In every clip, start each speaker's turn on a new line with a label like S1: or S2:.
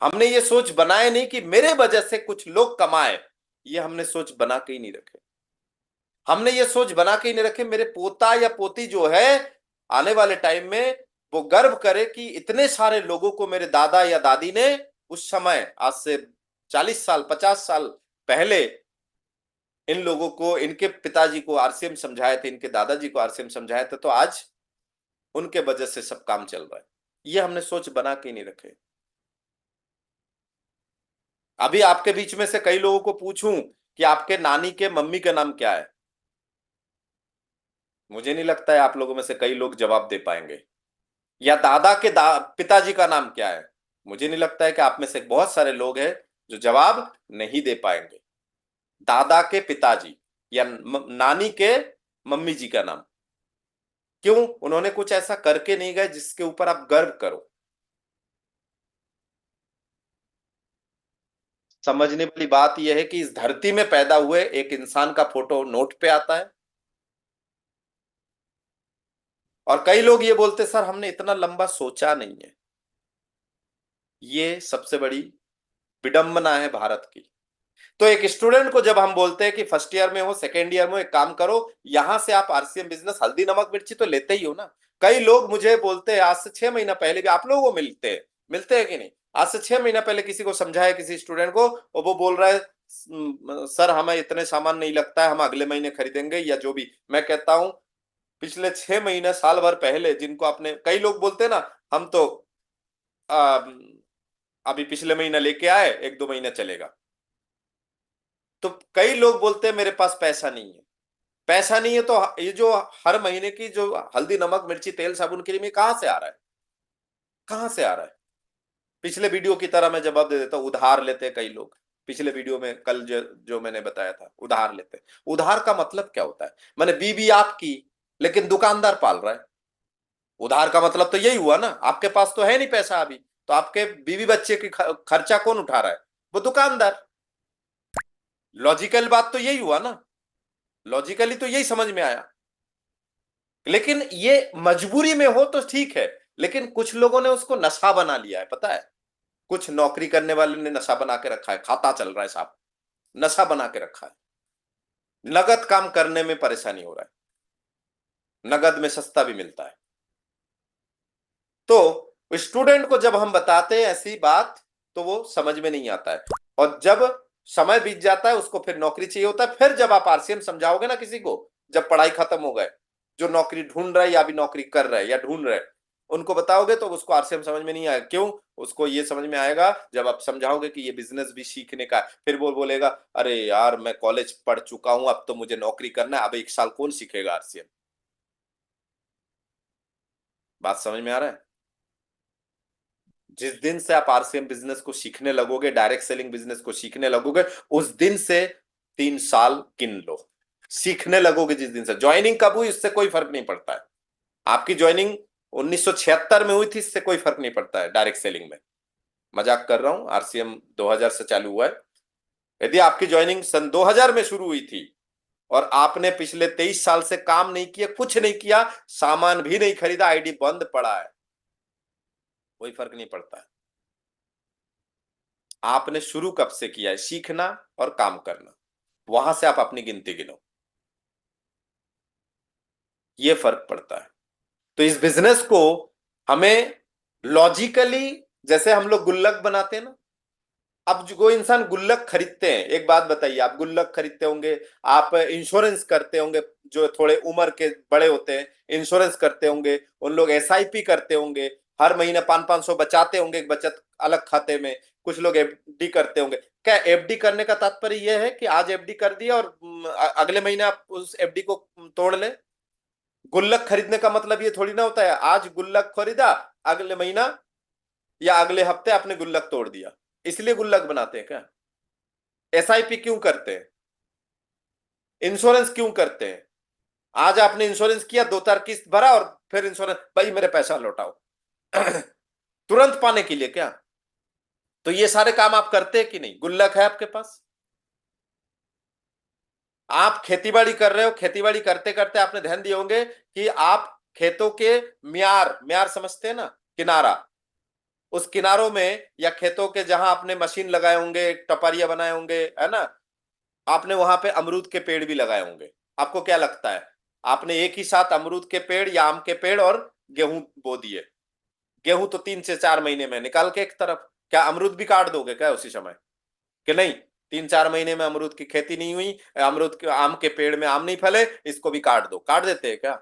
S1: हमने ये सोच बनाए नहीं कि मेरे वजह से कुछ लोग कमाए, ये हमने सोच बना के ही नहीं रखे। हमने ये सोच बना के ही नहीं रखे मेरे पोता या पोती जो है आने वाले टाइम में वो गर्व करे कि इतने सारे लोगों को मेरे दादा या दादी ने उस समय, आज से 40 साल 50 साल पहले, इन लोगों को, इनके पिताजी को आरसीएम समझाए थे, इनके दादाजी को आरसीएम समझाए थे, तो आज उनके वजह से सब काम चल रहा है। ये हमने सोच बना के नहीं रखे। अभी आपके बीच में से कई लोगों को पूछूं कि आपके नानी के मम्मी का नाम क्या है, मुझे नहीं लगता है आप लोगों में से कई लोग जवाब दे पाएंगे। या दादा के पिताजी का नाम क्या है, मुझे नहीं लगता है कि आप में से बहुत सारे लोग हैं जो जवाब नहीं दे पाएंगे। दादा के पिताजी या नानी के मम्मी जी का नाम, क्यों? उन्होंने कुछ ऐसा करके नहीं गए जिसके ऊपर आप गर्व करो। समझने वाली बात यह है कि इस धरती में पैदा हुए एक इंसान का फोटो नोट पे आता है, और कई लोग ये बोलते सर हमने इतना लंबा सोचा नहीं है। ये सबसे बड़ी विडंबना है भारत की। तो एक स्टूडेंट को जब हम बोलते हैं कि फर्स्ट ईयर में हो, सेकेंड ईयर में हो, एक काम करो, यहां से आप आरसीएम बिजनेस, हल्दी नमक मिर्ची तो लेते ही हो ना। कई लोग मुझे बोलते हैं, आज से 6 महीना पहले भी आप लोगों को मिलते हैं कि नहीं? आज से 6 महीना पहले किसी को समझाया, किसी स्टूडेंट को, और वो बोल रहा है सर हमें इतने सामान नहीं लगता है, हम अगले महीने खरीदेंगे या जो भी। मैं कहता हूं पिछले 6 महीने साल भर पहले जिनको आपने, कई लोग बोलते हैं ना हम तो आ, अभी पिछले महीना लेके आए, 1-2 महीना चलेगा। तो कई लोग बोलते हैं मेरे पास पैसा नहीं है। पैसा नहीं है तो ये जो हर महीने की जो हल्दी नमक मिर्ची तेल साबुन के लिए कहां से आ रहा है? कहां से आ रहा है? पिछले वीडियो की तरह मैं जवाब दे देता हूं, उधार लेते हैं कई लोग। पिछले वीडियो में कल जो मैंने बताया था, उधार लेते हैं। उधार का मतलब क्या होता है? मैंने बीवी आपकी, लेकिन दुकानदार पाल रहा है। उधार का मतलब तो यही हुआ ना, आपके पास तो है नहीं पैसा अभी, तो आपके बीवी बच्चे की खर्चा कौन उठा रहा है? वो दुकानदार। लॉजिकल बात तो यही हुआ ना, लॉजिकली तो यही समझ में आया। लेकिन ये मजबूरी में हो तो ठीक है, लेकिन कुछ लोगों ने उसको नशा बना लिया है, पता है? कुछ नौकरी करने वाले ने नशा बना के रखा है, खाता चल रहा है साहब, नशा बना के रखा है। नगद काम करने में परेशानी हो रहा है, नगद में सस्ता भी मिलता है। तो स्टूडेंट को जब हम बताते हैं ऐसी बात, तो वो समझ में नहीं आता है। और जब समय बीत जाता है, उसको फिर नौकरी चाहिए होता है। फिर जब आप आरसीएम समझाओगे ना किसी को, जब पढ़ाई खत्म हो गए, जो नौकरी ढूंढ रहा है या अभी नौकरी कर रहा है या ढूंढ रहे, उनको बताओगे तो उसको आरसीएम समझ में नहीं आएगा। क्यों? उसको ये समझ में आएगा जब आप समझाओगे कि ये बिजनेस भी सीखने का है। फिर वो बोलेगा अरे यार मैं कॉलेज पढ़ चुका हूं, अब तो मुझे नौकरी करना है, अब 1 साल कौन सीखेगा आरसीएम? बात समझ में आ रहा है? जिस दिन से आप आरसीएम बिजनेस को सीखने लगोगे, डायरेक्ट सेलिंग बिजनेस को सीखने लगोगे, उस दिन से 3 साल गिन लो। सीखने लगोगे जिस दिन से, ज्वाइनिंग कब हुई इससे कोई फर्क नहीं पड़ता है। आपकी ज्वाइनिंग 1976 में हुई थी, इससे कोई फर्क नहीं पड़ता है डायरेक्ट सेलिंग में। मजाक कर रहा हूं, आरसीएम 2000 से चालू हुआ है। यदि आपकी ज्वाइनिंग सन 2000 में शुरू हुई थी और आपने पिछले 23 साल से काम नहीं किया, कुछ नहीं किया, सामान भी नहीं खरीदा, आईडी बंद पड़ा है, कोई फर्क नहीं पड़ता है। आपने शुरू कब से किया है सीखना और काम करना, वहां से आप अपनी गिनती गिनो, ये फर्क पड़ता है। तो इस बिजनेस को हमें लॉजिकली, जैसे हम लोग गुल्लक बनाते हैं ना, अब जो इंसान गुल्लक खरीदते हैं, एक बात बताइए, आप गुल्लक खरीदते होंगे, आप इंश्योरेंस करते होंगे, जो थोड़े उम्र के बड़े होते हैं इंश्योरेंस करते होंगे, उन लोग एसआईपी करते होंगे, हर महीने 500-500 बचाते होंगे एक बचत अलग खाते में, कुछ लोग एफडी करते होंगे। क्या एफडी करने का तात्पर्य यह है कि आज एफडी कर दिया और अगले महीने आप उस एफडी को तोड़ ले? गुल्लक खरीदने का मतलब ये थोड़ी ना होता है आज गुल्लक खरीदा, अगले महीना या अगले हफ्ते आपने गुल्लक तोड़ दिया। इसलिए गुल्लक बनाते हैं क्या? एसआईपी क्यों करते हैं? इंश्योरेंस क्यों करते हैं? आज आपने इंश्योरेंस किया, 2 4 किस्त भरा और फिर इंश्योरेंस, भाई मेरे पैसा लौटाओ तुरंत पाने के लिए क्या? तो ये सारे काम आप करते हैं कि नहीं? गुल्लक है आपके पास, आप खेतीबाड़ी कर रहे हो, खेतीबाड़ी करते करते आपने ध्यान दिए होंगे कि आप खेतों के म्यार, म्यार समझते हैं ना, किनारा, उस किनारों में या खेतों के जहां आपने मशीन लगाए होंगे, टपारिया बनाए होंगे, है ना, आपने वहां पे अमरूद के पेड़ भी लगाए होंगे। आपको क्या लगता है, आपने एक ही साथ अमरूद के पेड़ या आम के पेड़ और गेहूं बो दिए, गेहूं तो 3 से 4 महीने में निकाल के एक तरफ, क्या अमरूद भी काट दोगे क्या उसी समय, कि नहीं? 3 4 महीने में अमरूद की खेती नहीं हुई, अमरूद के आम के पेड़ में आम नहीं फले, इसको भी काट दो, काट देते हैं क्या?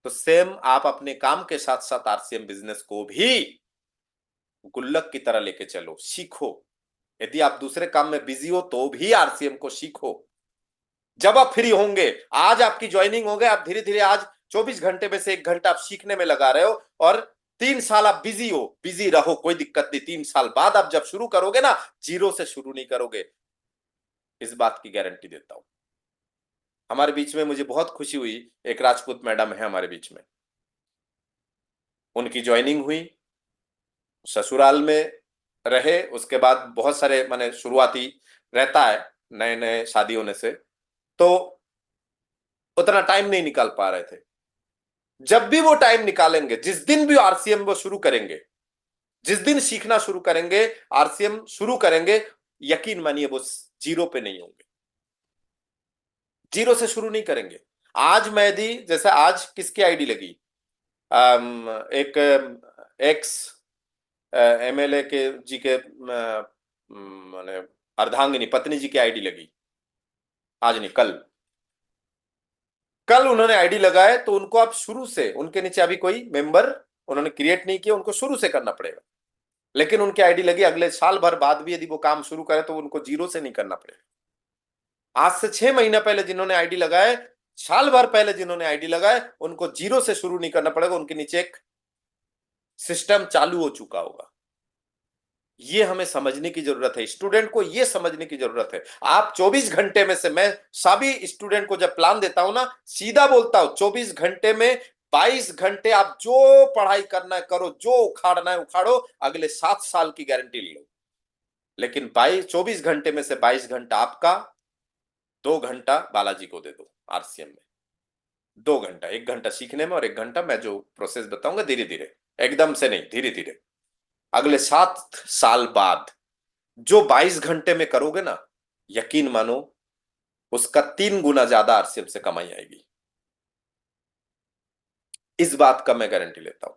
S1: तो सेम आप अपने काम के साथ साथ आरसीएम बिजनेस को भी गुल्लक की तरह लेके चलो, सीखो। यदि आप दूसरे काम में बिजी हो तो भी आरसीएम को सीखो। जब आप फ्री होंगे, आज आपकी ज्वाइनिंग हो गए, आप धीरे धीरे आज 24 घंटे में से 1 घंटा आप सीखने में लगा रहे हो, और 3 साल आप बिजी हो, बिजी रहो, कोई दिक्कत नहीं। 3 साल बाद आप जब शुरू करोगे ना, जीरो से शुरू नहीं करोगे, इस बात की गारंटी देता हूं। हमारे बीच में मुझे बहुत खुशी हुई, एक राजपूत मैडम है हमारे बीच में, उनकी ज्वाइनिंग हुई, ससुराल में रहे, उसके बाद बहुत सारे माने शुरुआती रहता है नए नए शादी होने से, तो उतना टाइम नहीं निकाल पा रहे थे। जब भी वो टाइम निकालेंगे, जिस दिन भी आरसीएम वो शुरू करेंगे, जिस दिन सीखना शुरू करेंगे, आरसीएम शुरू करेंगे, यकीन मानिए वो जीरो पे नहीं होंगे, जीरो से शुरू नहीं करेंगे। आज मेहदी, जैसे आज किसकी आईडी लगी, एक एक्स एमएलए के जी के माने अर्धांगिनी पत्नी जी की आईडी लगी, आज नहीं कल, कल उन्होंने आईडी लगाए, तो उनको अब शुरू से, उनके नीचे अभी कोई मेंबर उन्होंने क्रिएट नहीं किया, उनको शुरू से करना पड़ेगा। लेकिन उनकी आईडी लगी, अगले साल भर बाद भी यदि वो काम शुरू करे तो उनको जीरो से नहीं करना पड़ेगा। आज से 6 महीना पहले जिन्होंने आईडी लगाए, साल भर पहले जिन्होंने आईडी लगाए, उनको जीरो से शुरू नहीं करना पड़ेगा, उनके नीचे एक सिस्टम चालू हो चुका होगा। ये हमें समझने की जरूरत है, स्टूडेंट को ये समझने की जरूरत है। आप 24 घंटे में से, मैं सभी स्टूडेंट को जब प्लान देता हूं ना, सीधा बोलता हूं, 24 घंटे में 22 घंटे आप जो पढ़ाई करना है करो, जो उखाड़ना है उखाड़ो, अगले 7 साल की गारंटी लो। लेकिन 24 घंटे में से 22 घंटा आपका, 2 घंटा बालाजी को दे दो आरसीएम में। 2 घंटा, 1 घंटा सीखने में और 1 घंटा मैं जो प्रोसेस बताऊंगा धीरे धीरे, एकदम से नहीं, धीरे धीरे। अगले 7 साल बाद जो 22 घंटे में करोगे ना, यकीन मानो उसका 3 गुना ज्यादा आरसीएम से कमाई आएगी, इस बात का मैं गारंटी लेता हूं।